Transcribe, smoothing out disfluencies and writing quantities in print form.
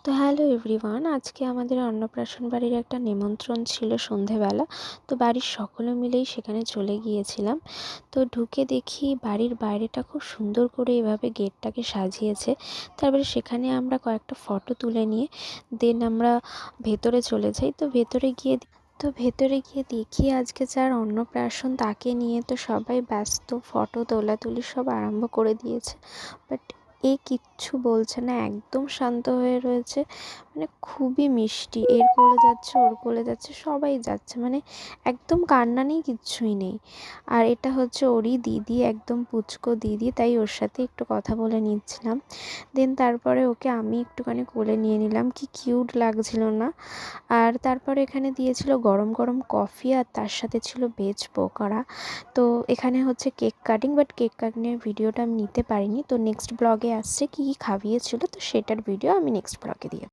তো hello everyone, আজকে আমাদের অন্নপ্রাশন বাড়ির একটা নিমন্ত্রণ ছিল সন্ধেবেলা। তো বাড়ির সকলে মিলেই সেখানে চলে গিয়েছিলাম। তো ঢুকে দেখি বাড়ির বাইরেটা খুব সুন্দর করে এভাবে গেটটাকে সাজিয়েছে। তারপরে সেখানে আমরা কয়েকটা ফটো তুলে নিয়ে দেন আমরা ভেতরে চলে যাই। তো ভেতরে গিয়ে দেখি আজকে যার অন্নপ্রাশন তাকে নিয়ে তো সবাই ব্যস্ত, ফটো তোলাতুলি সব আরম্ভ করে দিয়েছে। বাট এ কিচ্ছু বলছে না, একদম শান্ত হয়ে রয়েছে। মানে খুবই মিষ্টি, এর কোলে যাচ্ছে ওর কোলে যাচ্ছে সবাই যাচ্ছে, মানে একদম কান্না নেই, কিচ্ছুই নেই। আর এটা হচ্ছে ওরই দিদি, একদম পুচকো দিদি, তাই ওর সাথে একটু কথা বলে নিচ্ছিলাম। দেন তারপরে ওকে আমি একটুখানি কোলে নিয়ে নিলাম, কি কিউট লাগছিল না। আর তারপরে এখানে দিয়েছিল গরম গরম কফি, আর তার সাথে ছিল ভেজ পকোড়া। তো এখানে হচ্ছে কেক কাটিং, বাট কেক কাটিংয়ের ভিডিওটা আমি নিতে পারিনি। তো নেক্সট ব্লগে আসছে কী কী খাইয়েছিল, তো সেটার ভিডিও আমি নেক্সট ব্লগে দিয়ে